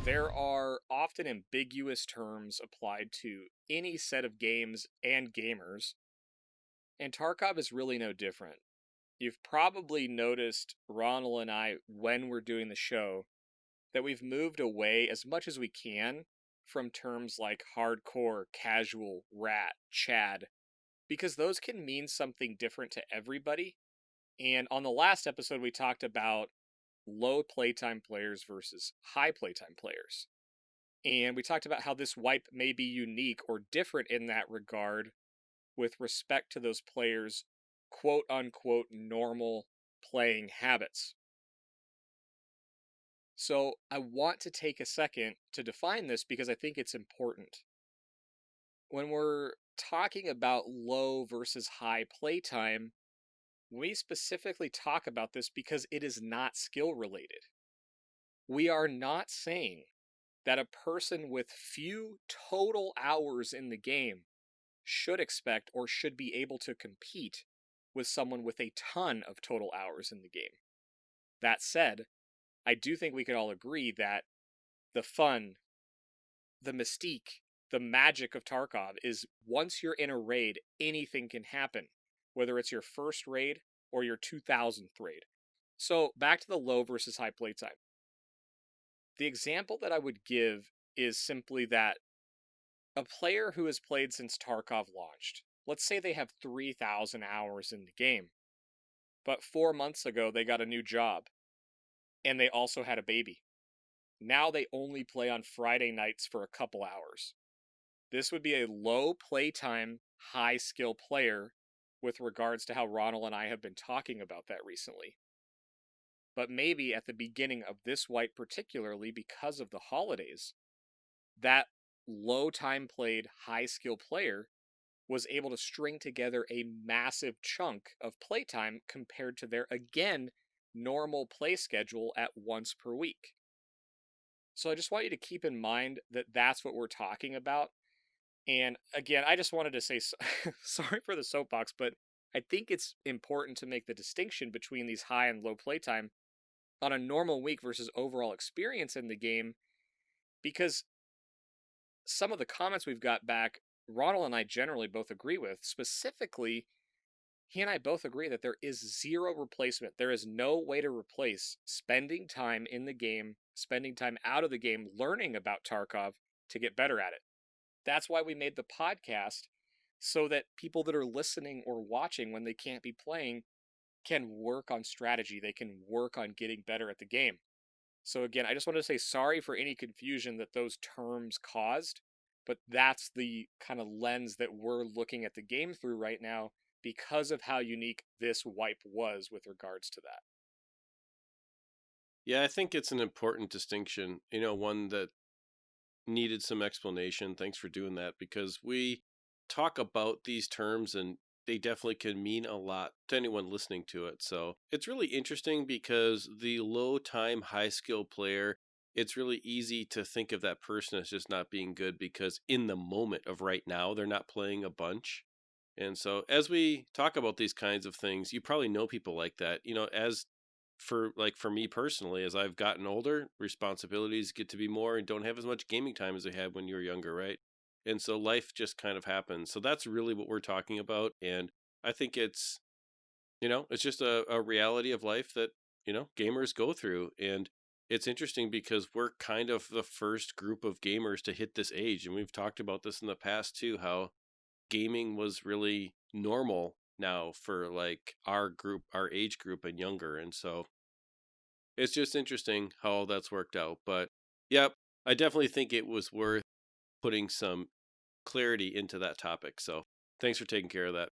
There are often ambiguous terms applied to any set of games and gamers, and Tarkov is really no different. You've probably noticed, Ronald and I, when we're doing the show, that we've moved away as much as we can from terms like hardcore, casual, rat, Chad, because those can mean something different to everybody. And on the last episode, we talked about low playtime players versus high playtime players. And we talked about how this wipe may be unique or different in that regard with respect to those players' quote unquote normal playing habits. So I want to take a second to define this because I think it's important. When we're talking about low versus high playtime, we specifically talk about this because it is not skill related. We are not saying that a person with few total hours in the game should expect or should be able to compete with someone with a ton of total hours in the game. That said, I do think we could all agree that the fun, the mystique, the magic of Tarkov is once you're in a raid, anything can happen, whether it's your first raid or your 2000th raid. So back to the low versus high playtime. The example that I would give is simply that a player who has played since Tarkov launched, let's say they have 3,000 hours in the game, but 4 months ago they got a new job, and they also had a baby. Now they only play on Friday nights for a couple hours. This would be a low playtime, high skill player with regards to how Ronald and I have been talking about that recently. But maybe at the beginning of this wipe particularly, because of the holidays, that low time played, high skill player was able to string together a massive chunk of playtime compared to their, again, normal play schedule at once per week. So I just want you to keep in mind that that's what we're talking about. And again, I just wanted to say sorry for the soapbox, but I think it's important to make the distinction between these high and low playtime on a normal week versus overall experience in the game, because some of the comments we've got back, Ronald and I generally both agree with. Specifically, he and I both agree that there is zero replacement. There is no way to replace spending time in the game, spending time out of the game, learning about Tarkov to get better at it. That's why we made the podcast, so that people that are listening or watching when they can't be playing can work on strategy. They can work on getting better at the game. So again, I just want to say sorry for any confusion that those terms caused, but that's the kind of lens that we're looking at the game through right now because of how unique this wipe was with regards to that. Yeah, I think it's an important distinction, one that needed some explanation. Thanks for doing that, because we talk about these terms and they definitely can mean a lot to anyone listening to it. So it's really interesting because the low time, high skill player, it's really easy to think of that person as just not being good because in the moment of right now, they're not playing a bunch. And so as we talk about these kinds of things, you probably know people like that, as for me personally, as I've gotten older, responsibilities get to be more and don't have as much gaming time as I had when you were younger, right? And so life just kind of happens. So that's really what we're talking about. And I think it's just a reality of life that, gamers go through. And it's interesting because we're kind of the first group of gamers to hit this age. And we've talked about this in the past too, how gaming was really normal now for like our group, our age group and younger. And so it's just interesting how all that's worked out. But yep, I definitely think it was worth putting some clarity into that topic. So thanks for taking care of that.